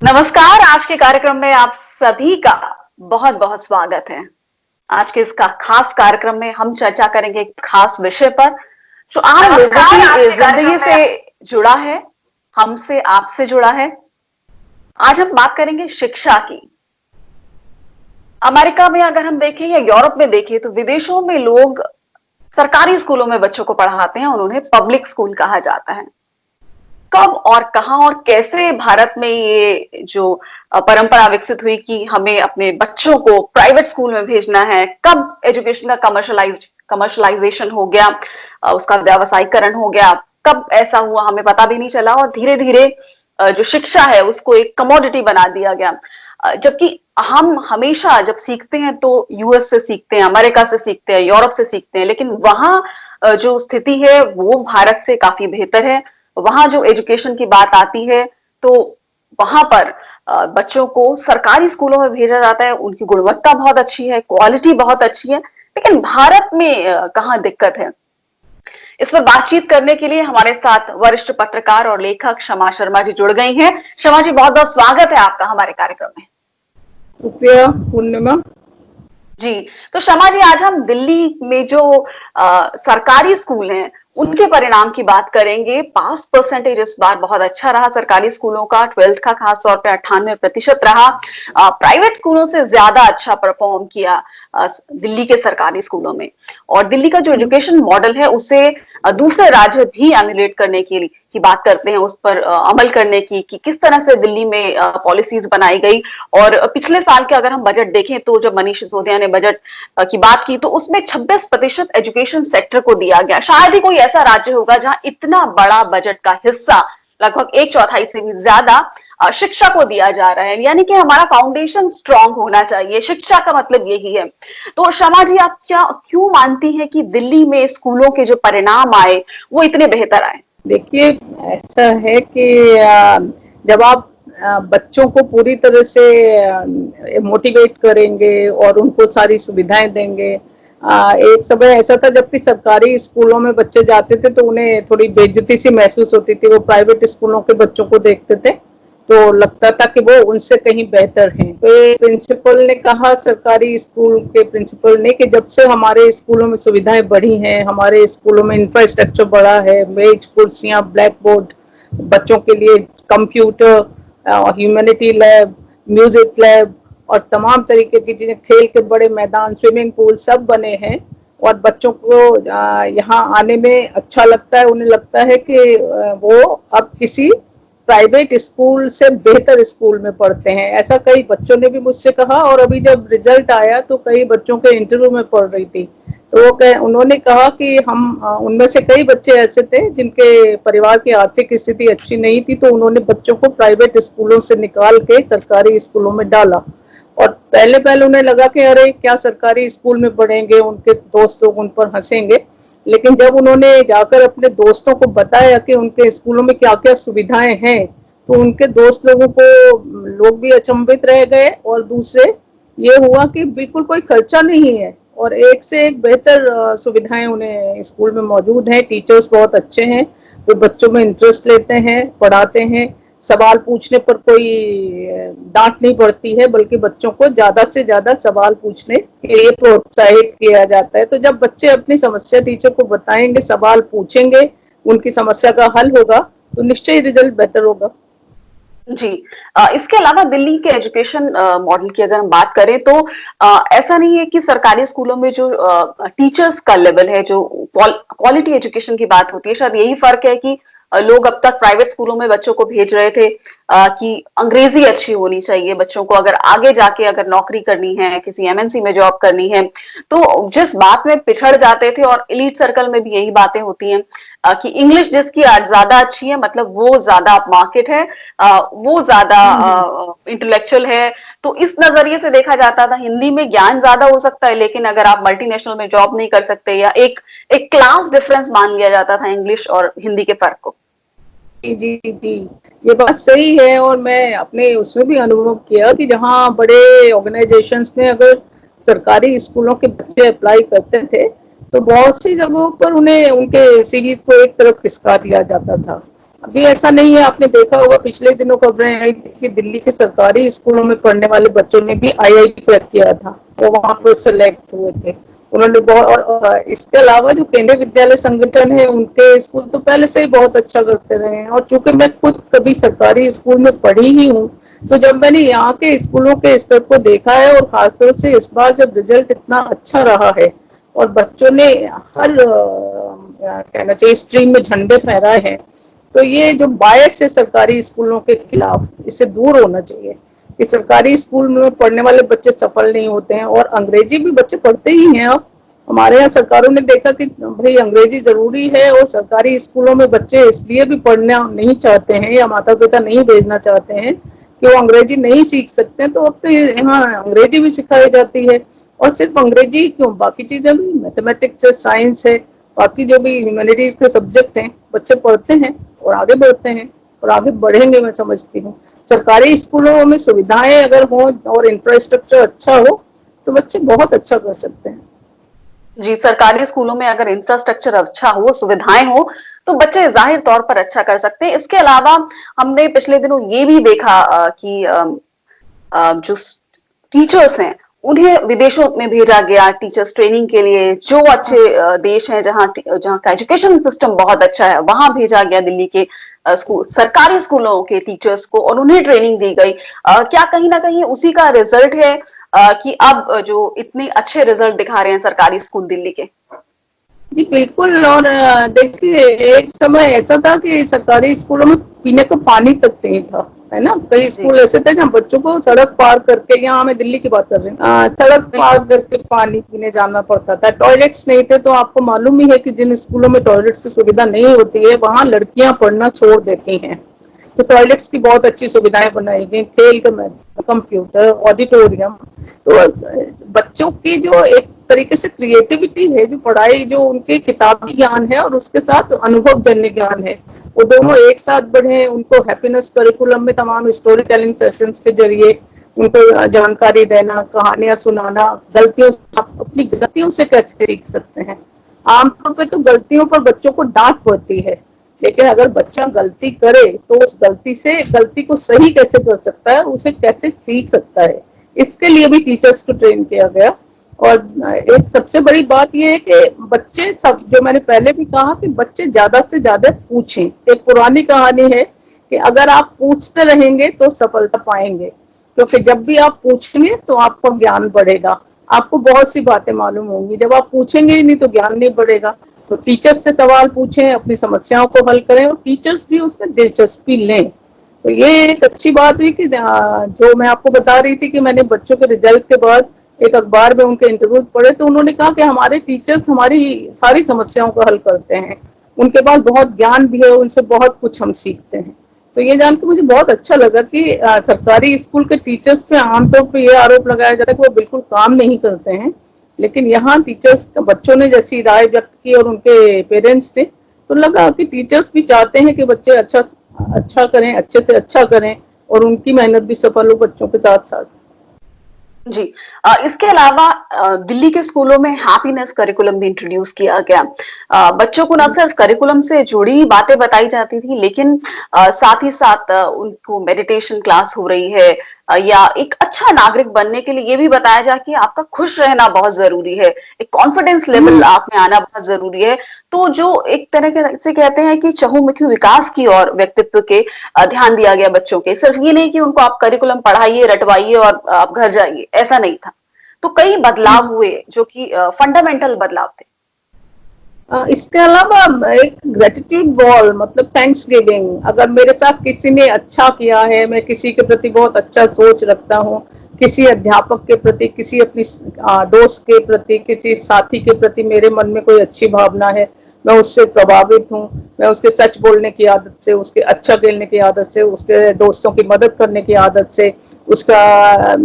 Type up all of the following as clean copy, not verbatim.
नमस्कार। आज के कार्यक्रम में आप सभी का बहुत बहुत स्वागत है। आज के इसका खास कार्यक्रम में हम चर्चा करेंगे एक खास विषय पर जो आम लोगों की जिंदगी से जुड़ा है, हमसे आपसे जुड़ा है। आज हम बात करेंगे शिक्षा की। अमेरिका में अगर हम देखें या यूरोप में देखें तो विदेशों में लोग सरकारी स्कूलों में बच्चों को पढ़ाते हैं और उन्हें पब्लिक स्कूल कहा जाता है। कब और कहां और कैसे भारत में ये जो परंपरा विकसित हुई कि हमें अपने बच्चों को प्राइवेट स्कूल में भेजना है, कब एजुकेशन का कमर्शलाइजेशन हो गया, उसका व्यावसायीकरण हो गया, कब ऐसा हुआ हमें पता भी नहीं चला और धीरे धीरे जो शिक्षा है उसको एक कमोडिटी बना दिया गया। जबकि हम हमेशा जब सीखते हैं तो यूएस से सीखते हैं, अमेरिका से सीखते हैं, यूरोप से सीखते हैं, लेकिन वहां जो स्थिति है वो भारत से काफी बेहतर है। वहां जो एजुकेशन की बात आती है तो वहां पर बच्चों को सरकारी स्कूलों में भेजा जाता है, उनकी गुणवत्ता बहुत अच्छी है, क्वालिटी बहुत अच्छी है। लेकिन भारत में कहाँ दिक्कत है? इस पर बातचीत करने के लिए हमारे साथ वरिष्ठ पत्रकार और लेखक क्षमा शर्मा जी जुड़ गई हैं। क्षमा जी, बहुत बहुत स्वागत है आपका हमारे कार्यक्रम में। शुक्रिया पूर्णिमा जी। तो क्षमा जी, आज हम दिल्ली में जो सरकारी स्कूल हैं उनके परिणाम की बात करेंगे। पास परसेंटेज इस बार बहुत अच्छा रहा सरकारी स्कूलों का, 12th का खास तौर पे 98% रहा। प्राइवेट स्कूलों से ज्यादा अच्छा परफॉर्म किया दिल्ली के सरकारी स्कूलों में। और दिल्ली का जो एजुकेशन मॉडल है उसे दूसरे राज्य भी एमुलेट करने की बात करते हैं, उस पर अमल करने की कि किस तरह से दिल्ली में पॉलिसीज बनाई गई। और पिछले साल के अगर हम बजट देखें तो जब मनीष सिसोदिया ने बजट की बात की तो उसमें 26% एजुकेशन सेक्टर को दिया गया। शायद ही कोई ऐसा राज्य होगा जहां इतना बड़ा बजट का हिस्सा, लगभग 1/4 से भी ज्यादा शिक्षा को दिया जा रहा है। यानी कि हमारा फाउंडेशन स्ट्रांग होना चाहिए, शिक्षा का मतलब यही है। तो शमा जी, आप क्यों मानती हैं कि दिल्ली में स्कूलों के जो परिणाम आए वो इतने बेहतर आए? देखिए, ऐसा है कि जब आप बच्चों को पूरी तरह से मोटिवेट करेंगे और उनको सारी सुविधाएं देंगे। एक समय ऐसा था जबकि सरकारी स्कूलों में बच्चे जाते थे तो उन्हें थोड़ी बेइज्जती सी महसूस होती थी। वो प्राइवेट स्कूलों के बच्चों को देखते थे तो लगता था कि वो उनसे कहीं बेहतर हैं। तो प्रिंसिपल ने कहा, सरकारी स्कूल के प्रिंसिपल ने, कि जब से हमारे स्कूलों में सुविधाएं बढ़ी हैं, हमारे स्कूलों में इंफ्रास्ट्रक्चर बढ़ा है, मेज कुर्सियां, ब्लैक बोर्ड, बच्चों के लिए computer, humanity lab, music lab और तमाम तरीके की चीजें, खेल के बड़े मैदान, स्विमिंग पूल सब बने हैं। और बच्चों को यहाँ आने में अच्छा लगता है। उन्हें लगता है कि वो अब किसी प्राइवेट स्कूल से बेहतर स्कूल में पढ़ते हैं। ऐसा कई बच्चों ने भी मुझसे कहा। और अभी जब रिजल्ट आया तो कई बच्चों के इंटरव्यू में पढ़ रही थी तो उन्होंने कहा कि हम उनमें से कई बच्चे ऐसे थे जिनके परिवार की आर्थिक स्थिति अच्छी नहीं थी, तो उन्होंने बच्चों को प्राइवेट स्कूलों से निकाल के सरकारी स्कूलों में डाला। और पहले पहले उन्हें लगा कि अरे क्या सरकारी स्कूल में पढ़ेंगे, उनके दोस्त लोग उन पर हंसेंगे। लेकिन जब उन्होंने जाकर अपने दोस्तों को बताया कि उनके स्कूलों में क्या क्या सुविधाएं हैं तो उनके दोस्त लोग भी अचंभित रह गए। और दूसरे ये हुआ कि बिल्कुल कोई खर्चा नहीं है और एक से एक बेहतर सुविधाएं उन्हें स्कूल में मौजूद हैं। टीचर्स बहुत अच्छे हैं, वो बच्चों में इंटरेस्ट लेते हैं, पढ़ाते हैं। सवाल पूछने पर कोई डांट नहीं पड़ती है, बल्कि बच्चों को ज्यादा से ज्यादा सवाल पूछने के लिए प्रोत्साहित किया जाता है। तो जब बच्चे अपनी समस्या टीचर को बताएंगे, सवाल पूछेंगे, उनकी समस्या का हल होगा तो निश्चय रिजल्ट बेहतर होगा। जी। इसके अलावा दिल्ली के एजुकेशन मॉडल की अगर हम बात करें तो ऐसा नहीं है कि सरकारी स्कूलों में जो टीचर्स का लेवल है, जो क्वालिटी एजुकेशन की बात होती है, शायद यही फर्क है कि लोग अब तक प्राइवेट स्कूलों में बच्चों को भेज रहे थे कि अंग्रेजी अच्छी होनी चाहिए बच्चों को, अगर आगे जाके अगर नौकरी करनी है, किसी एमएनसी में जॉब करनी है। तो जिस बात में पिछड़ जाते थे, और एलीट सर्कल में भी यही बातें होती हैं कि इंग्लिश जिसकी आज ज्यादा अच्छी है मतलब वो ज्यादा मार्केट है, वो ज्यादा इंटेलेक्चुअल है। तो इस नजरिए से देखा जाता था हिंदी में ज्ञान ज्यादा हो सकता है लेकिन अगर आप मल्टीनेशनल में जॉब नहीं कर सकते, या एक क्लास डिफरेंस मान लिया जाता था इंग्लिश और हिंदी के फर्क को। जी जी, ये बात सही है। और मैं अपने उसमें भी अनुभव किया कि जहाँ बड़े ऑर्गेनाइजेशंस में अगर सरकारी स्कूलों के बच्चे अप्लाई करते थे तो बहुत सी जगहों पर उन्हें उनके सीरीज को एक तरफ खिसका दिया जाता था। अभी ऐसा नहीं है, आपने देखा होगा पिछले दिनों खबरें आई थी कि दिल्ली के सरकारी स्कूलों में पढ़ने वाले बच्चों ने भी आईआईटी क्रैक किया था, वो वहां पर सिलेक्ट हुए थे। उन्होंने बहुत, और इसके अलावा जो केंद्रीय विद्यालय संगठन है उनके स्कूल तो पहले से ही बहुत अच्छा करते रहे हैं। और चूंकि मैं खुद कभी सरकारी स्कूल में पढ़ी ही हूँ, तो जब मैंने यहाँ के स्कूलों के स्तर को देखा है, और खासतौर से इस बार जब रिजल्ट इतना अच्छा रहा है और बच्चों ने हर कहना चाहिए स्ट्रीम में झंडे फहराए हैं, तो ये जो बायस है सरकारी स्कूलों के खिलाफ, इससे दूर होना चाहिए कि सरकारी स्कूल में पढ़ने वाले बच्चे सफल नहीं होते हैं। और अंग्रेजी भी बच्चे पढ़ते ही हैं। अब हमारे यहाँ सरकारों ने देखा कि भाई अंग्रेजी जरूरी है, और सरकारी स्कूलों में बच्चे इसलिए भी पढ़ना नहीं चाहते हैं या माता पिता नहीं भेजना चाहते हैं कि वो अंग्रेजी नहीं सीख सकते हैं, तो अब तो यहाँ अंग्रेजी भी सिखाई जाती है। और सिर्फ अंग्रेजी क्यों, बाकी चीजें भी, मैथमेटिक्स है, साइंस है, बाकी जो भी ह्यूमैनिटीज के सब्जेक्ट हैं बच्चे पढ़ते हैं और आगे बढ़ते हैं और आगे बढ़ेंगे, मैं समझती हूँ। सरकारी स्कूलों में सुविधाएं अगर हो और इंफ्रास्ट्रक्चर अच्छा हो तो बच्चे बहुत अच्छा कर सकते हैं। जी, सरकारी स्कूलों में अगर इंफ्रास्ट्रक्चर अच्छा हो, सुविधाएं हो, तो बच्चे जाहिर तौर पर अच्छा कर सकते हैं। इसके अलावा हमने पिछले दिनों ये भी देखा कि जो टीचर्स हैं उन्हें विदेशों में भेजा गया टीचर्स ट्रेनिंग के लिए। जो अच्छे देश हैं जहां जहां का एजुकेशन सिस्टम बहुत अच्छा है, वहां भेजा गया दिल्ली के स्कूल, सरकारी स्कूलों के टीचर्स को, और उन्हें ट्रेनिंग दी गई। क्या कहीं ना कहीं उसी का रिजल्ट है कि अब जो इतने अच्छे रिजल्ट दिखा रहे हैं सरकारी स्कूल दिल्ली के? जी बिल्कुल। और देखिए, एक समय ऐसा था कि सरकारी स्कूलों में पीने का पानी तक नहीं था, है ना। कई जी, स्कूल ऐसे थे जहाँ बच्चों को सड़क पार करके, यहाँ मैं दिल्ली की बात कर रही हूँ, सड़क पार बिल्कुल। करके पानी पीने जाना पड़ता था। टॉयलेट्स नहीं थे, तो आपको मालूम ही है कि जिन स्कूलों में टॉयलेट्स की सुविधा नहीं होती है वहाँ लड़कियां पढ़ना छोड़ देती हैं। तो टॉयलेट्स की बहुत अच्छी सुविधाएं बनाई गई, खेल का मैदान, कंप्यूटर, ऑडिटोरियम। तो बच्चों की जो एक तरीके से क्रिएटिविटी है, जो पढ़ाई, जो उनके किताबी ज्ञान है और उसके साथ अनुभव जन्य ज्ञान है, वो दोनों एक साथ बढ़े। उनको हैप्पीनेस करिकुलम में तमाम स्टोरी टेलिंग सेशंस के जरिए उनको जानकारी देना, कहानियां सुनाना, गलतियों, अपनी गलतियों से कैसे सीख सकते हैं। आमतौर पे तो गलतियों पर बच्चों को डांट पड़ती है, लेकिन अगर बच्चा गलती करे तो उस गलती से, गलती को सही कैसे कर सकता है, उसे कैसे सीख सकता है, इसके लिए भी टीचर्स को ट्रेन किया गया। और एक सबसे बड़ी बात यह है कि बच्चे सब, जो मैंने पहले भी कहा कि बच्चे ज्यादा से ज्यादा पूछें। एक पुरानी कहानी है कि अगर आप पूछते रहेंगे तो सफलता पाएंगे, क्योंकि जब भी आप पूछेंगे तो आपका ज्ञान बढ़ेगा, आपको बहुत सी बातें मालूम होंगी। जब आप पूछेंगे ही नहीं तो ज्ञान नहीं बढ़ेगा। तो टीचर से सवाल पूछें, अपनी समस्याओं को हल करें, और टीचर्स भी उसमें दिलचस्पी लें। तो ये एक अच्छी बात हुई कि जो मैं आपको बता रही थी कि मैंने बच्चों के रिजल्ट के बाद एक अखबार में उनके इंटरव्यूज पढ़े, तो उन्होंने कहा कि हमारे टीचर्स हमारी सारी समस्याओं को हल करते हैं, उनके पास बहुत ज्ञान भी है, उनसे बहुत कुछ हम सीखते हैं। तो ये जान के मुझे बहुत अच्छा लगा कि सरकारी स्कूल के टीचर्स पे आमतौर पे ये आरोप लगाया जाता है कि वो बिल्कुल काम नहीं करते हैं, लेकिन यहाँ टीचर्स, बच्चों ने जैसी राय व्यक्त की और उनके पेरेंट्स ने, तो लगा कि टीचर्स भी चाहते हैं कि बच्चे अच्छा अच्छा करें, अच्छे से अच्छा करें, और उनकी मेहनत भी सफल हो बच्चों के साथ साथ। जी। इसके अलावा दिल्ली के स्कूलों में हैप्पीनेस करिकुलम भी इंट्रोड्यूस किया गया। बच्चों को न सिर्फ करिकुलम से जुड़ी बातें बताई जाती थी, लेकिन साथ ही साथ उनको मेडिटेशन क्लास हो रही है, या एक अच्छा नागरिक बनने के लिए ये भी बताया जाए कि आपका खुश रहना बहुत जरूरी है, एक कॉन्फिडेंस लेवल आप में आना बहुत जरूरी है। तो जो एक तरह से कहते हैं कि चहुमुखी विकास की और व्यक्तित्व के ध्यान दिया गया बच्चों के। सिर्फ ये नहीं कि उनको आप करिकुलम पढ़ाइए, रटवाइए और आप घर जाइए, ऐसा नहीं था। तो कई बदलाव हुए जो कि फंडामेंटल बदलाव थे। इसके अलावा एक ग्रेटिट्यूड वॉल, मतलब थैंक्स गिविंग। अगर मेरे साथ किसी ने अच्छा किया है, मैं किसी के प्रति बहुत अच्छा सोच रखता हूँ, किसी अध्यापक के प्रति, किसी अपनी दोस्त के प्रति, किसी साथी के प्रति मेरे मन में कोई अच्छी भावना है, मैं उससे प्रभावित हूँ, मैं उसके सच बोलने की आदत से, उसके अच्छा खेलने की आदत से, उसके दोस्तों की मदद करने की आदत से, उसका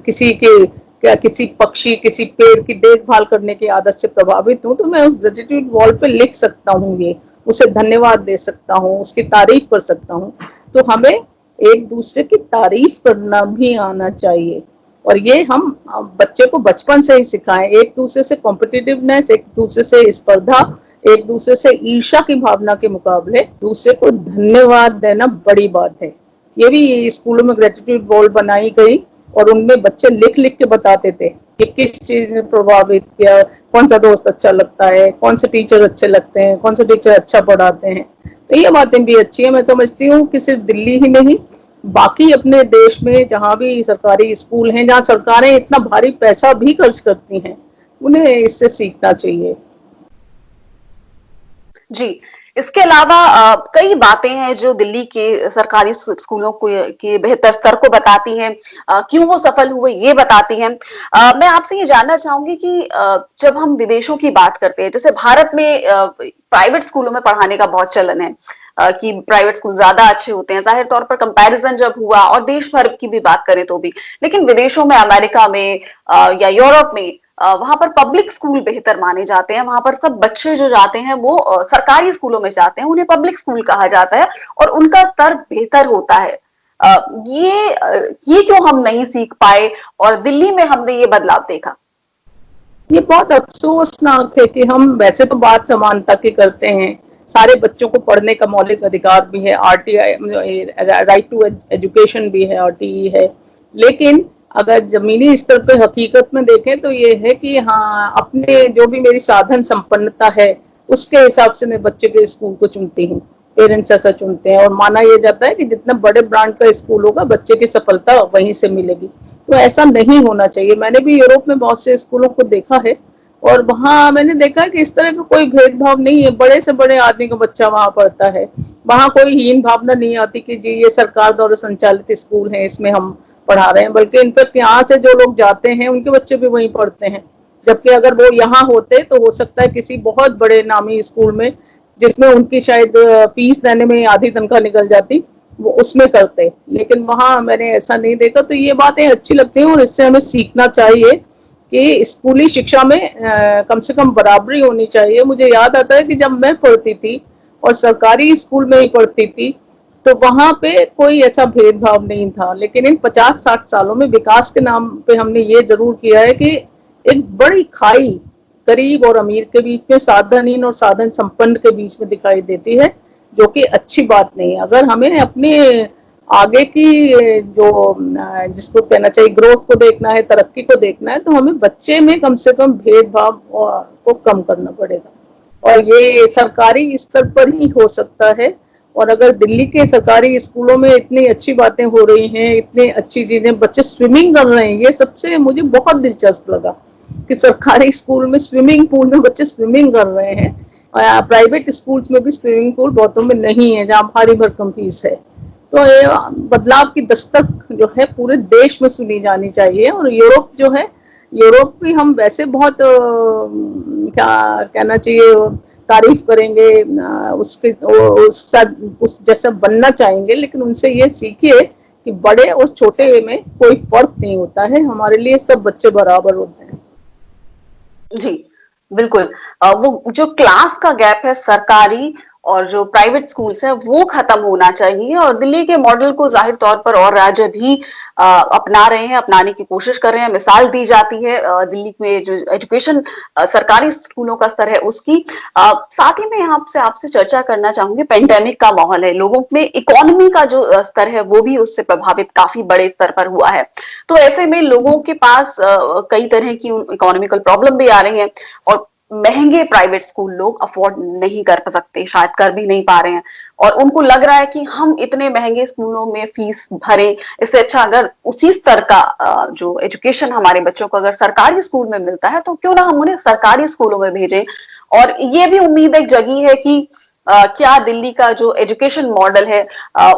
किसी की, क्या किसी पक्षी, किसी पेड़ की देखभाल करने की आदत से प्रभावित हूँ, तो मैं उस ग्रेटिट्यूड वॉल पे लिख सकता हूँ, ये उसे धन्यवाद दे सकता हूँ, उसकी तारीफ कर सकता हूँ। तो हमें एक दूसरे की तारीफ करना भी आना चाहिए, और ये हम बच्चे को बचपन से ही सिखाएं। एक दूसरे से कॉम्पिटिटिवनेस, एक दूसरे से स्पर्धा एक दूसरे से ईर्ष्या की भावना के मुकाबले दूसरे को धन्यवाद देना बड़ी बात है। ये भी स्कूलों में ग्रेटिट्यूड वॉल बनाई गई और उनमें बच्चे लिख लिख के बताते थे कि किस चीज ने प्रभावित किया, कौन सा दोस्त अच्छा लगता है, कौन से टीचर अच्छे लगते हैं, कौन से टीचर अच्छा पढ़ाते हैं। तो ये बातें भी अच्छी है। मैं समझती हूँ कि सिर्फ दिल्ली ही नहीं, बाकी अपने देश में जहाँ भी सरकारी स्कूल हैं, जहाँ सरकारें इतना भारी पैसा भी खर्च करती हैं, उन्हें इससे सीखना चाहिए। जी। इसके अलावा कई बातें हैं जो दिल्ली के सरकारी स्कूलों को के बेहतर स्तर को बताती हैं, क्यों वो सफल हुए ये बताती हैं। मैं आपसे ये जानना चाहूंगी कि जब हम विदेशों की बात करते हैं, जैसे भारत में प्राइवेट स्कूलों में पढ़ाने का बहुत चलन है, कि प्राइवेट स्कूल ज्यादा अच्छे होते हैं, जाहिर तौर पर कंपैरिजन जब हुआ, और देश भर की भी बात करें तो भी। लेकिन विदेशों में, अमेरिका में या यूरोप में, वहां पर पब्लिक स्कूल बेहतर माने जाते हैं। वहां पर सब बच्चे जो जाते हैं वो सरकारी स्कूलों में जाते हैं, उन्हें पब्लिक स्कूल कहा जाता है, और उनका स्तर बेहतर होता है। ये क्यों हम नहीं सीख पाए और दिल्ली में हमने ये बदलाव देखा? ये बहुत अफसोसनाक है कि हम वैसे तो बात समानता की करते हैं, सारे बच्चों को पढ़ने का मौलिक अधिकार भी है, आरटीआई राइट टू एजुकेशन भी है, आरटीई है, लेकिन अगर जमीनी स्तर पे हकीकत में देखें तो ये है कि हाँ, अपने जो भी मेरी साधन संपन्नता है उसके हिसाब से मैं बच्चे के स्कूल को चुनती हूँ। पेरेंट्स ऐसा चुनते हैं और माना यह जाता है कि जितना बड़े ब्रांड का स्कूल होगा बच्चे की सफलता वहीं से मिलेगी। तो ऐसा नहीं होना चाहिए। मैंने भी यूरोप में बहुत से स्कूलों को देखा है और वहां मैंने देखा कि इस तरह का कोई भेदभाव नहीं है, बड़े से बड़े आदमी का बच्चा वहां पढ़ता है। वहां कोई हीन भावना नहीं आती कि जी ये सरकार द्वारा संचालित स्कूल है, इसमें हम पढ़ा रहे हैं, बल्कि इनफैक्ट यहाँ से जो लोग जाते हैं उनके बच्चे भी वहीं पढ़ते हैं। जबकि अगर वो यहाँ होते तो हो सकता है किसी बहुत बड़े नामी स्कूल में, जिसमें उनकी शायद फीस देने में आधी तनख्वाह निकल जाती, वो उसमें करते, लेकिन वहां मैंने ऐसा नहीं देखा। तो ये बातें अच्छी लगती हैं और इससे हमें सीखना चाहिए कि स्कूली शिक्षा में कम से कम बराबरी होनी चाहिए। मुझे याद आता है कि जब मैं पढ़ती थी और सरकारी स्कूल में ही पढ़ती थी तो वहां पे कोई ऐसा भेदभाव नहीं था, लेकिन इन 50-60 सालों में विकास के नाम पे हमने ये जरूर किया है कि एक बड़ी खाई गरीब और अमीर के बीच में, साधनहीन और साधन संपन्न के बीच में दिखाई देती है, जो कि अच्छी बात नहीं है। अगर हमें अपने आगे की जो जिसको कहना चाहिए ग्रोथ को देखना है, तरक्की को देखना है, तो हमें बच्चे में कम से कम भेदभाव को कम करना पड़ेगा और ये सरकारी स्तर पर ही हो सकता है। और अगर दिल्ली के सरकारी स्कूलों में इतनी अच्छी बातें हो रही हैं, इतनी अच्छी चीजें, बच्चे स्विमिंग कर रहे हैं, ये सबसे मुझे बहुत दिलचस्प लगा कि सरकारी स्कूल में स्विमिंग पूल में बच्चे स्विमिंग कर रहे हैं। प्राइवेट स्कूल्स में भी स्विमिंग पूल बहुतों में नहीं है जहाँ भारी भरकम फीस है। तो ये बदलाव की दस्तक जो है पूरे देश में सुनी जानी चाहिए। और यूरोप जो है, यूरोप की हम वैसे बहुत क्या कहना चाहिए तारीफ करेंगे, उसके उस जैसा बनना चाहेंगे, लेकिन उनसे ये सीखिए कि बड़े और छोटे में कोई फर्क नहीं होता है, हमारे लिए सब बच्चे बराबर होते हैं। जी, बिल्कुल। वो जो क्लास का गैप है सरकारी और जो प्राइवेट स्कूल्स है वो खत्म होना चाहिए, और दिल्ली के मॉडल को जाहिर तौर पर और राज्य भी अपना रहे हैं, अपनाने की कोशिश कर रहे हैं। मिसाल दी जाती है दिल्ली में जो एजुकेशन सरकारी स्कूलों का स्तर है उसकी। साथ ही में यहाँ से आपसे चर्चा करना चाहूंगी, पेंडेमिक का माहौल है, लोगों में इकोनॉमी का जो स्तर है वो भी उससे प्रभावित काफी बड़े स्तर पर हुआ है। तो ऐसे में लोगों के पास कई तरह की इकोनॉमिकल प्रॉब्लम भी आ रही है, और महंगे प्राइवेट स्कूल लोग अफोर्ड नहीं कर सकते, शायद कर भी नहीं पा रहे हैं, और उनको लग रहा है कि हम इतने महंगे स्कूलों में फीस भरें, इससे अच्छा अगर उसी स्तर का जो एजुकेशन हमारे बच्चों को अगर सरकारी स्कूल में मिलता है तो क्यों ना हम उन्हें सरकारी स्कूलों में भेजें। और ये भी उम्मीद एक जगी है कि क्या दिल्ली का जो एजुकेशन मॉडल है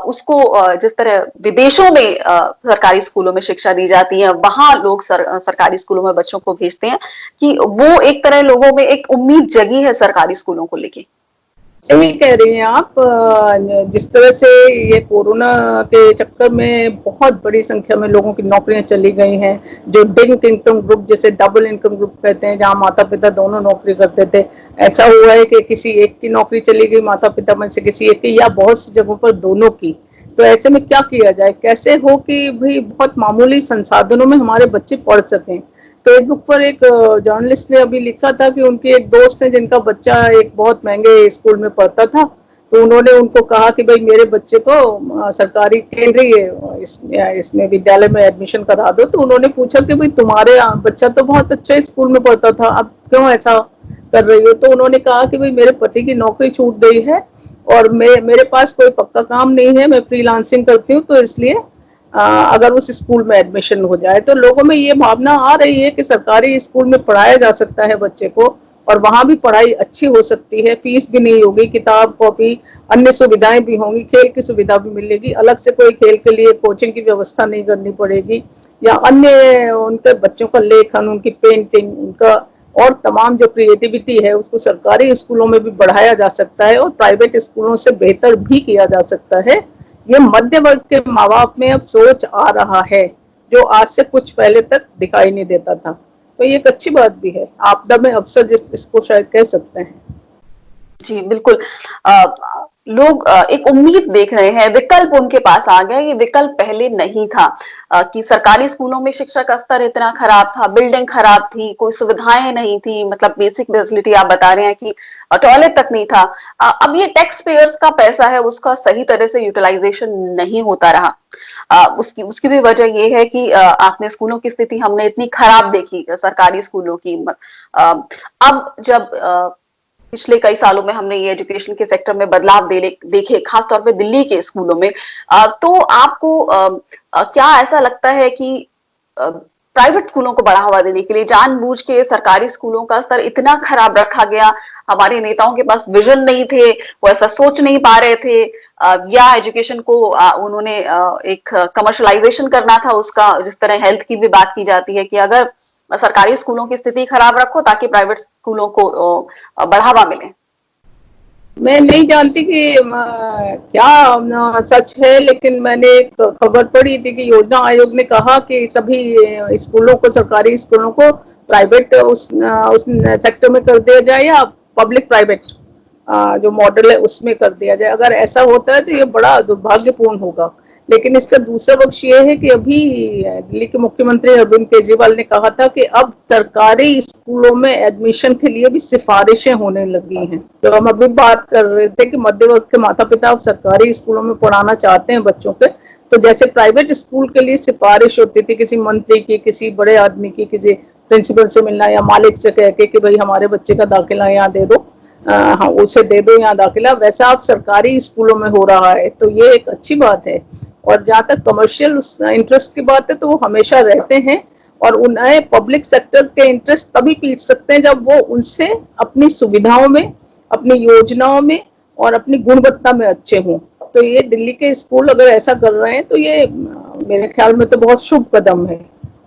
उसको जिस तरह विदेशों में सरकारी स्कूलों में शिक्षा दी जाती है, वहां लोग सरकारी स्कूलों में बच्चों को भेजते हैं, कि वो एक तरह लोगों में एक उम्मीद जगी है सरकारी स्कूलों को लेके। सही कह रही हैं आप। जिस तरह से ये कोरोना के चक्कर में बहुत बड़ी संख्या में लोगों की नौकरियां चली गई हैं, जो डिंक इनकम ग्रुप, जैसे डबल इनकम ग्रुप कहते हैं, जहां माता पिता दोनों नौकरी करते थे, ऐसा हुआ है कि किसी एक की नौकरी चली गई माता पिता में से किसी एक की, या बहुत सी जगहों पर दोनों की। तो ऐसे में क्या किया जाए, कैसे हो कि भाई बहुत मामूली संसाधनों में हमारे बच्चे पढ़ सकें। फेसबुक पर एक जर्नलिस्ट ने अभी लिखा था कि उनके एक दोस्त हैं जिनका बच्चा एक बहुत महंगे स्कूल में पढ़ता था, तो उन्होंने उनको कहा कि भाई मेरे बच्चे को सरकारी केंद्रीय इसमें विद्यालय में एडमिशन करा दो। तो उन्होंने पूछा कि भाई तुम्हारे बच्चा तो बहुत अच्छे स्कूल में पढ़ता था, अब क्यों ऐसा कर रही हो? तो उन्होंने कहा कि भाई मेरे पति की नौकरी छूट गई है और मेरे पास कोई पक्का काम नहीं है, मैं फ्रीलांसिंग करती हूँ, तो इसलिए अगर उस स्कूल में एडमिशन हो जाए। तो लोगों में ये भावना आ रही है कि सरकारी स्कूल में पढ़ाया जा सकता है बच्चे को और वहां भी पढ़ाई अच्छी हो सकती है, फीस भी नहीं होगी, किताब कॉपी अन्य सुविधाएं भी होंगी, खेल की सुविधा भी मिलेगी, अलग से कोई खेल के लिए कोचिंग की व्यवस्था नहीं करनी पड़ेगी, या अन्य उनके बच्चों का लेखन, उनकी पेंटिंग, उनका और तमाम जो क्रिएटिविटी है उसको सरकारी स्कूलों में भी बढ़ाया जा सकता है और प्राइवेट स्कूलों से बेहतर भी किया जा सकता है। ये मध्य वर्ग के माँ बाप में अब सोच आ रहा है, जो आज से कुछ पहले तक दिखाई नहीं देता था। तो ये एक अच्छी बात भी है, आपदा में अवसर इसको शायद कह सकते हैं। जी बिल्कुल। लोग एक उम्मीद देख रहे हैं, विकल्प उनके पास आ गया। ये विकल्प पहले नहीं था कि सरकारी स्कूलों में शिक्षा का स्तर इतना खराब था, बिल्डिंग खराब थी, कोई सुविधाएं नहीं थी, मतलब बेसिक फैसिलिटी आप बता रहे हैं कि टॉयलेट तक नहीं था। अब ये टैक्स पेयर्स का पैसा है, उसका सही तरह से यूटिलाइजेशन नहीं होता रहा। उसकी उसकी भी वजह ये है कि आपने स्कूलों की स्थिति हमने इतनी खराब देखी सरकारी स्कूलों की। अब जब पिछले कई सालों में हमने ये एजुकेशन के सेक्टर में बदलाव देखे, खासतौर पे दिल्ली के स्कूलों में, तो आपको क्या ऐसा लगता है कि प्राइवेट स्कूलों को बढ़ावा देने के लिए जानबूझ के सरकारी स्कूलों का स्तर इतना खराब रखा गया? हमारे नेताओं के पास विजन नहीं थे, वो ऐसा सोच नहीं पा रहे थे, या एजुकेशन को उन्होंने एक कमर्शलाइजेशन करना था उसका, जिस तरह हेल्थ की भी बात की जाती है कि अगर सरकारी स्कूलों की स्थिति खराब रखो ताकि प्राइवेट स्कूलों को बढ़ावा मिले। मैं नहीं जानती कि क्या सच है, लेकिन मैंने एक खबर पढ़ी थी कि योजना आयोग ने कहा कि सभी स्कूलों को, सरकारी स्कूलों को प्राइवेट उस सेक्टर में कर दिया जाए या पब्लिक प्राइवेट जो मॉडल है उसमें कर दिया जाए। अगर ऐसा होता है तो ये बड़ा दुर्भाग्यपूर्ण होगा। लेकिन इसका दूसरा पक्ष ये है कि अभी दिल्ली के मुख्यमंत्री अरविंद केजरीवाल ने कहा था कि अब सरकारी स्कूलों में एडमिशन के लिए भी सिफारिशें होने लगी हैं। तो हम अभी बात कर रहे थे कि मध्य वर्ग के माता पिता अब सरकारी स्कूलों में पढ़ाना चाहते हैं बच्चों के, तो जैसे प्राइवेट स्कूल के लिए सिफारिश होती थी किसी मंत्री की, किसी बड़े आदमी की, किसी प्रिंसिपल से मिलना या मालिक से कह के कि भाई हमारे बच्चे का दाखिला यहाँ दे दो, हाँ उसे दे दो यहाँ दाखिला, वैसा अब सरकारी स्कूलों में हो रहा है। तो ये एक अच्छी बात है। और जहाँ तक कमर्शियल इंटरेस्ट की बात है तो वो हमेशा रहते हैं और उन्हें पब्लिक सेक्टर के इंटरेस्ट तभी पीट सकते हैं जब वो उनसे अपनी सुविधाओं में, अपनी योजनाओं में और अपनी गुणवत्ता में अच्छे हों। तो ये दिल्ली के स्कूल अगर ऐसा कर रहे हैं तो ये मेरे ख्याल में तो बहुत शुभ कदम है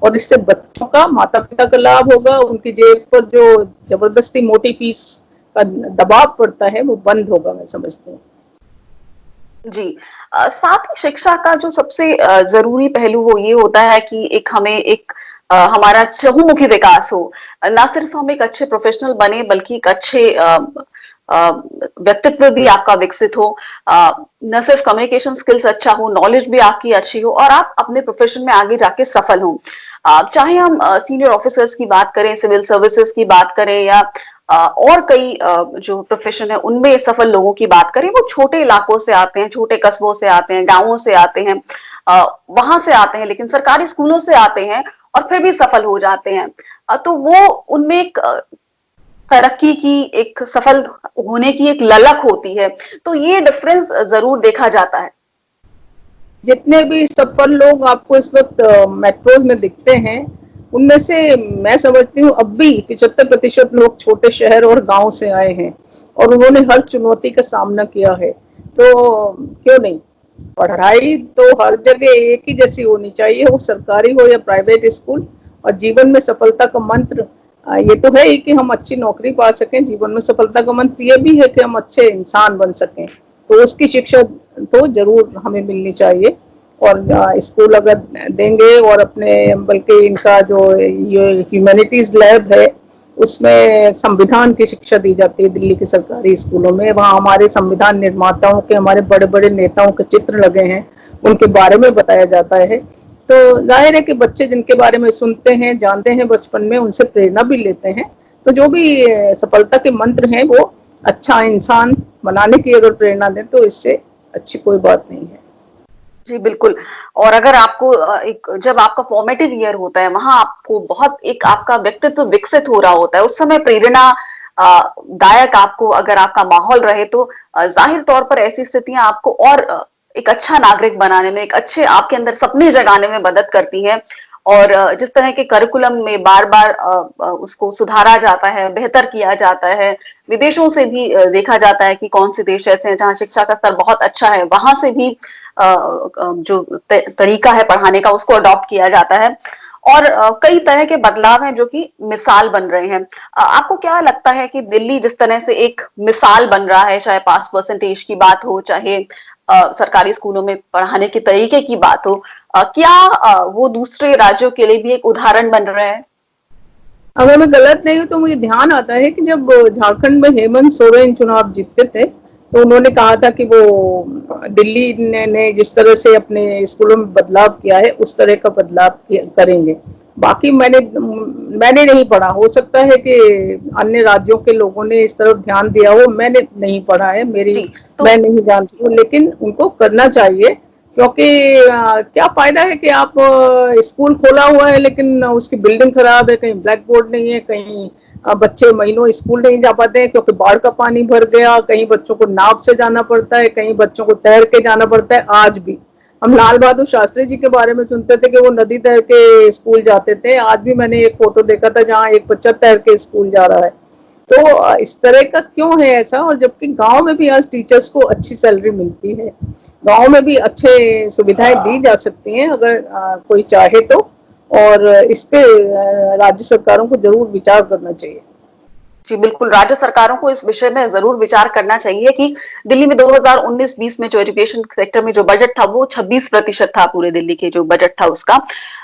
और इससे बच्चों का, माता पिता का लाभ होगा, उनकी जेब पर जो जबरदस्ती मोटी फीस का दबाव पड़ता है वो बंद होगा, मैं समझती हूँ। जी। साथ ही शिक्षा का जो सबसे जरूरी पहलू वो ये होता है कि एक हमें एक हमारा चहुमुखी विकास हो। ना सिर्फ हम एक अच्छे प्रोफेशनल बने बल्कि एक अच्छे व्यक्तित्व भी आपका विकसित हो, न सिर्फ कम्युनिकेशन स्किल्स अच्छा हो, नॉलेज भी आपकी अच्छी हो और आप अपने प्रोफेशन में आगे जाके सफल हो। चाहे हम सीनियर ऑफिसर्स की बात करें, सिविल सर्विसेज की बात करें या और कई जो प्रोफेशन है उनमें सफल लोगों की बात करें, वो छोटे इलाकों से आते हैं, छोटे कस्बों से आते हैं, गांवों से आते हैं, वहां से आते हैं, लेकिन सरकारी स्कूलों से आते हैं और फिर भी सफल हो जाते हैं। तो वो उनमें एक तरक्की की, एक सफल होने की एक ललक होती है। तो ये डिफरेंस जरूर देखा जाता है। जितने भी सफल लोग आपको इस वक्त मेट्रोज में दिखते हैं उनमें से मैं समझती हूँ अब भी 75% लोग छोटे शहर और गांव से आए हैं और उन्होंने हर चुनौती का सामना किया है। तो क्यों नहीं, पढ़ाई तो हर जगह एक ही जैसी होनी चाहिए, वो सरकारी हो या प्राइवेट स्कूल। और जीवन में सफलता का मंत्र ये तो है ही कि हम अच्छी नौकरी पा सकें, जीवन में सफलता का मंत्र ये भी है कि हम अच्छे इंसान बन सकें। तो उसकी शिक्षा तो जरूर हमें मिलनी चाहिए और स्कूल अगर देंगे और अपने, बल्कि इनका जो ये ह्यूमैनिटीज लैब है उसमें संविधान की शिक्षा दी जाती है दिल्ली के सरकारी स्कूलों में। वहाँ हमारे संविधान निर्माताओं के, हमारे बड़े बड़े नेताओं के चित्र लगे हैं, उनके बारे में बताया जाता है। तो जाहिर है कि बच्चे जिनके बारे में सुनते हैं, जानते हैं बचपन में, उनसे प्रेरणा भी लेते हैं। तो जो भी सफलता के मंत्र हैं वो अच्छा इंसान बनाने की अगर प्रेरणा दें तो इससे अच्छी कोई बात नहीं है। जी बिल्कुल। और अगर आपको एक जब आपका फॉर्मेटिव ईयर होता है, वहां आपको बहुत एक आपका व्यक्तित्व विकसित हो रहा होता है, उस समय प्रेरणा दायक आपको अगर आपका माहौल रहे तो जाहिर तौर पर ऐसी स्थितियां आपको और एक अच्छा नागरिक बनाने में, एक अच्छे आपके अंदर सपने जगाने में मदद करती हैं। और जिस तरह के करिकुलम में बार बार उसको सुधारा जाता है, बेहतर किया जाता है, विदेशों से भी देखा जाता है कि कौन से देश ऐसे हैं जहां शिक्षा का स्तर बहुत अच्छा है, वहां से भी जो तरीका है पढ़ाने का उसको अडॉप्ट किया जाता है। और कई तरह के बदलाव हैं जो कि मिसाल बन रहे हैं। आपको क्या लगता है कि दिल्ली जिस तरह से एक मिसाल बन रहा है, चाहे पास परसेंटेज की बात हो, चाहे सरकारी स्कूलों में पढ़ाने के तरीके की बात हो, क्या वो दूसरे राज्यों के लिए भी एक उदाहरण बन रहे हैं? अगर मैं गलत नहीं हूँ तो मुझे ध्यान आता है कि जब झारखंड में हेमंत सोरेन चुनाव जीतते थे तो उन्होंने कहा था कि वो दिल्ली ने जिस तरह से अपने स्कूलों में बदलाव किया है उस तरह का बदलाव करेंगे। बाकी मैंने नहीं पढ़ा, हो सकता है कि अन्य राज्यों के लोगों ने इस तरफ ध्यान दिया हो, मैंने नहीं पढ़ा है, जी तो मैं नहीं जानती हूँ, लेकिन उनको करना चाहिए। क्योंकि क्या फायदा है कि आप स्कूल खोला हुआ है लेकिन उसकी बिल्डिंग खराब है, कहीं ब्लैक बोर्ड नहीं है, कहीं बच्चे महीनों स्कूल नहीं जा पाते हैं क्योंकि बाढ़ का पानी भर गया, कहीं बच्चों को नाव से जाना पड़ता है, कहीं बच्चों को तैर के जाना पड़ता है। आज भी हम लाल बहादुर शास्त्री जी के बारे में सुनते थे कि वो नदी तैर के स्कूल जाते थे, आज भी मैंने एक फोटो देखा था जहाँ एक बच्चा तैर के स्कूल जा रहा है। तो इस तरह का क्यों है ऐसा? और जबकि गांव में भी आज टीचर्स को अच्छी सैलरी मिलती है, गांव में भी अच्छे सुविधाएं दी जा सकती हैं अगर कोई चाहे तो। और इस पे राज्य सरकारों को जरूर विचार करना चाहिए। जी बिल्कुल, राज्य सरकारों को इस विषय में जरूर विचार करना चाहिए कि दिल्ली में 2019-20 में जो एजुकेशन सेक्टर में जो बजट था वो 26% था, पूरे दिल्ली के जो बजट था उसका।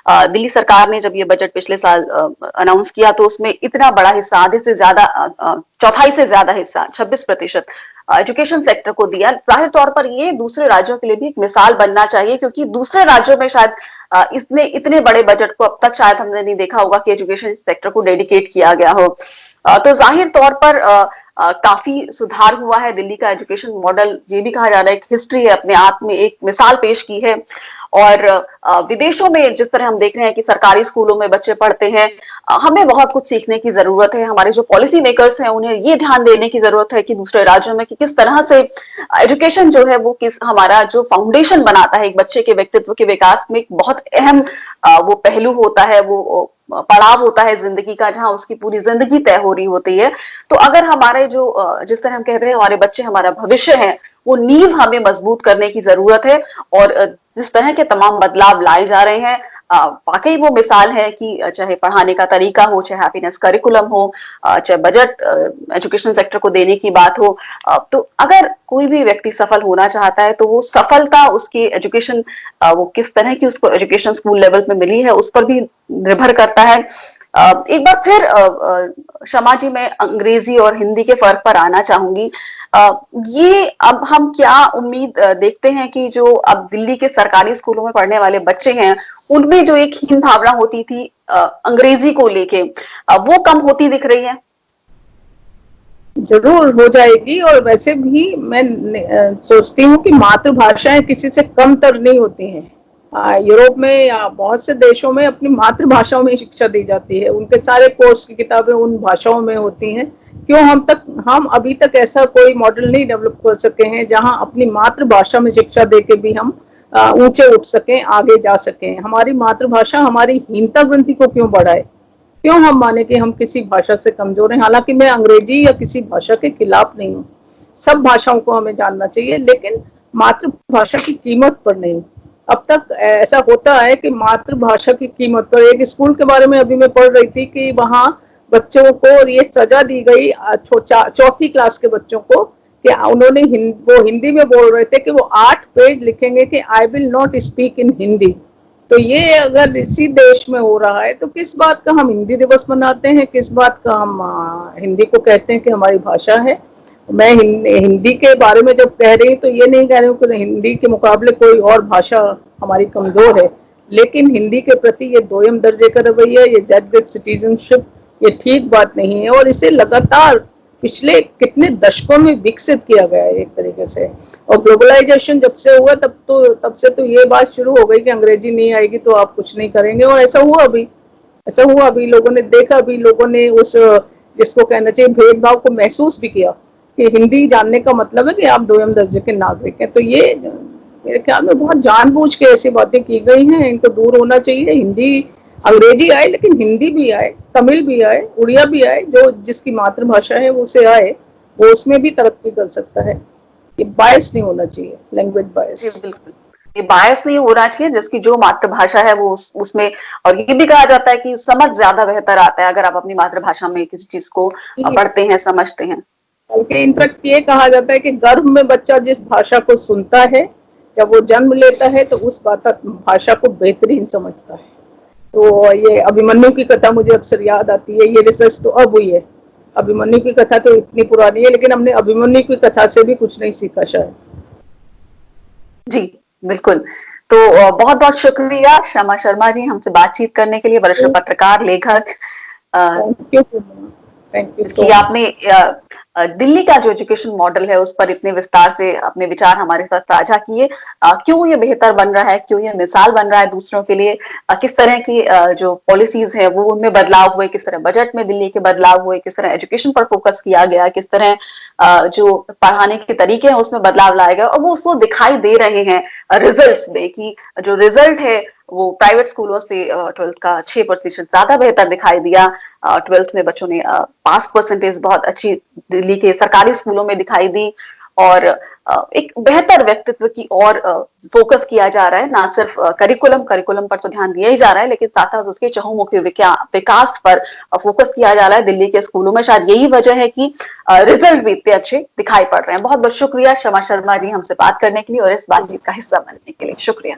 दिल्ली सरकार ने जब ये बजट पिछले साल अनाउंस किया तो उसमें इतना बड़ा हिस्सा, आधे से ज्यादा, चौथाई से ज्यादा हिस्सा, 26% एजुकेशन सेक्टर को दिया। जाहिर तौर पर ये दूसरे राज्यों के लिए भी एक मिसाल बनना चाहिए, क्योंकि दूसरे राज्यों में शायद इतने बड़े बजट को अब तक शायद हमने नहीं देखा होगा कि एजुकेशन सेक्टर को डेडिकेट किया गया हो। तो जाहिर तौर पर काफी सुधार हुआ है दिल्ली का एजुकेशन मॉडल, ये भी कहा जा रहा है, एक हिस्ट्री है अपने आप में, एक मिसाल पेश की है। और विदेशों में जिस तरह हम देख रहे हैं कि सरकारी स्कूलों में बच्चे पढ़ते हैं, हमें बहुत कुछ सीखने की जरूरत है। हमारे जो पॉलिसी मेकर्स हैं उन्हें ये ध्यान देने की जरूरत है कि दूसरे राज्यों में कि किस तरह से एजुकेशन जो है वो किस हमारा जो फाउंडेशन बनाता है एक बच्चे के व्यक्तित्व के विकास में, एक बहुत अहम वो पहलू होता है, वो पड़ाव होता है जिंदगी का, जहां उसकी पूरी जिंदगी तय हो रही होती है। तो अगर हमारे जो जिस तरह हम कह रहे हैं हमारे बच्चे हमारा भविष्य है, वो नींव हमें मजबूत करने की जरूरत है। और जिस तरह के तमाम बदलाव लाए जा रहे हैं, वाकई वो मिसाल है कि चाहे पढ़ाने का तरीका हो, चाहे हैप्पीनेस करिकुलम हो, चाहे बजट एजुकेशन सेक्टर को देने की बात हो, तो अगर कोई भी व्यक्ति सफल होना चाहता है तो वो सफलता उसकी एजुकेशन, वो किस तरह की उसको एजुकेशन स्कूल लेवल पे मिली है उस पर भी निर्भर करता है। एक बार फिर शमा जी, मैं अंग्रेजी और हिंदी के फर्क पर आना चाहूंगी। ये अब हम क्या उम्मीद देखते हैं कि जो अब दिल्ली के सरकारी स्कूलों में पढ़ने वाले बच्चे हैं उनमें जो एक हीन भावना होती थी अंग्रेजी को लेके, वो कम होती दिख रही है? जरूर हो जाएगी। और वैसे भी मैं सोचती हूँ कि मातृभाषाएं किसी से कमतर नहीं होती हैं। यूरोप में या बहुत से देशों में अपनी मातृभाषाओं में शिक्षा दी जाती है, उनके सारे कोर्स की किताबें उन भाषाओं में होती हैं। क्यों हम अभी तक ऐसा कोई मॉडल नहीं डेवलप कर सके हैं जहां अपनी मातृभाषा में शिक्षा देके भी हम ऊंचे उठ सकें, आगे जा सकें? हमारी मातृभाषा हमारी हीनता ग्रंथि को क्यों बढ़ाए? क्यों हम माने कि हम किसी भाषा से कमजोर हैं? हालांकि मैं अंग्रेजी या किसी भाषा के खिलाफ नहीं हूँ, सब भाषाओं को हमें जानना चाहिए, लेकिन मातृभाषा की कीमत पर नहीं। अब तक ऐसा होता है कि मातृभाषा की कीमत पर, एक स्कूल के बारे में अभी मैं पढ़ रही थी कि वहां बच्चों को ये सजा दी गई, चौथी क्लास के बच्चों को, कि उन्होंने वो हिंदी में बोल रहे थे कि वो 8 पेज लिखेंगे कि I will not speak in Hindi. तो ये अगर इसी देश में हो रहा है तो किस बात का हम हिंदी दिवस मनाते हैं, किस बात का हम हिंदी को कहते हैं कि हमारी भाषा है? मैं हिंदी के बारे में जब कह रही हूँ तो ये नहीं कह रही हूँ कि हिंदी के मुकाबले कोई और भाषा हमारी कमजोर है, लेकिन हिंदी के प्रति ये दोयम दर्जे का रवैया, ये जेड ग्रेड सिटीजनशिप, ये ठीक बात नहीं है। और इसे लगातार पिछले कितने दशकों में विकसित किया गया है एक तरीके से। और ग्लोबलाइजेशन जब से हुआ तब से तो ये बात शुरू हो गई कि अंग्रेजी नहीं आएगी तो आप कुछ नहीं करेंगे, और ऐसा हुआ अभी लोगों ने देखा, अभी लोगों ने उस जिसको कहना चाहिए भेदभाव को महसूस भी किया कि हिंदी जानने का मतलब है कि आप दोयम दर्जे के नागरिक हैं। तो ये मेरे ख्याल में बहुत जानबूझ के ऐसी बातें की गई हैं, इनको दूर होना चाहिए। हिंदी अंग्रेजी आए लेकिन हिंदी भी आए, तमिल भी आए, उड़िया भी आए, जो जिसकी मातृभाषा है वो उसे आए, वो उसमें भी तरक्की कर सकता है। ये बायस नहीं होना चाहिए, लैंग्वेज जी बायस। बिल्कुल, ये बायस नहीं होना चाहिए, जिसकी जो मातृभाषा है वो उसमें। और ये भी कहा जाता है कि समझ ज्यादा बेहतर आता है अगर आप अपनी मातृभाषा में किसी चीज को पढ़ते हैं, समझते हैं। बल्कि इनफैक्ट ये कहा जाता है कि गर्भ में बच्चा जिस भाषा को सुनता है, जब वो जन्म लेता है तो उस भाषा को बेहतरीन समझता है। तो ये अभिमन्यु की कथा मुझे अक्सर याद आती है। ये रिसर्च तो अब हुई है, अभिमन्यु की कथा तो इतनी पुरानी है, लेकिन हमने अभिमन्यु की कथा से भी कुछ नहीं सीखा शायद। जी बिल्कुल। तो बहुत बहुत शुक्रिया क्षमा शर्मा जी हमसे बातचीत करने के लिए, वरिष्ठ पत्रकार, लेखक। Thank you, thank you so कि मच। आपने दिल्ली का जो एजुकेशन मॉडल है उस पर इतने विस्तार से अपने विचार हमारे साथ साझा किए। क्यों ये बेहतर बन रहा है, क्यों ये मिसाल बन रहा है दूसरों के लिए, किस तरह की जो पॉलिसीज है वो उनमें बदलाव हुए, किस तरह बजट में दिल्ली के बदलाव हुए, किस तरह एजुकेशन पर फोकस किया गया, किस तरह जो पढ़ाने के तरीके हैं उसमें बदलाव लाए गए, और वो उसको दिखाई दे रहे हैं रिजल्ट्स में कि जो रिजल्ट है वो प्राइवेट स्कूलों से 12th का 6% ज्यादा बेहतर दिखाई दिया। 12th में बच्चों ने पास परसेंटेज बहुत अच्छी दिल्ली के सरकारी स्कूलों में दिखाई दी। और एक बेहतर व्यक्तित्व की और फोकस किया जा रहा है, ना सिर्फ करिकुलम पर तो ध्यान दिया ही जा रहा है, लेकिन साथ साथ उसके चहुमुखी विकास पर फोकस किया जा रहा है दिल्ली के स्कूलों में। शायद यही वजह है कि रिजल्ट भी इतने अच्छे दिखाई पड़ रहे हैं। बहुत बहुत शुक्रिया क्षमा शर्मा जी हमसे बात करने के लिए और इस बातचीत का हिस्सा बनने के लिए। शुक्रिया।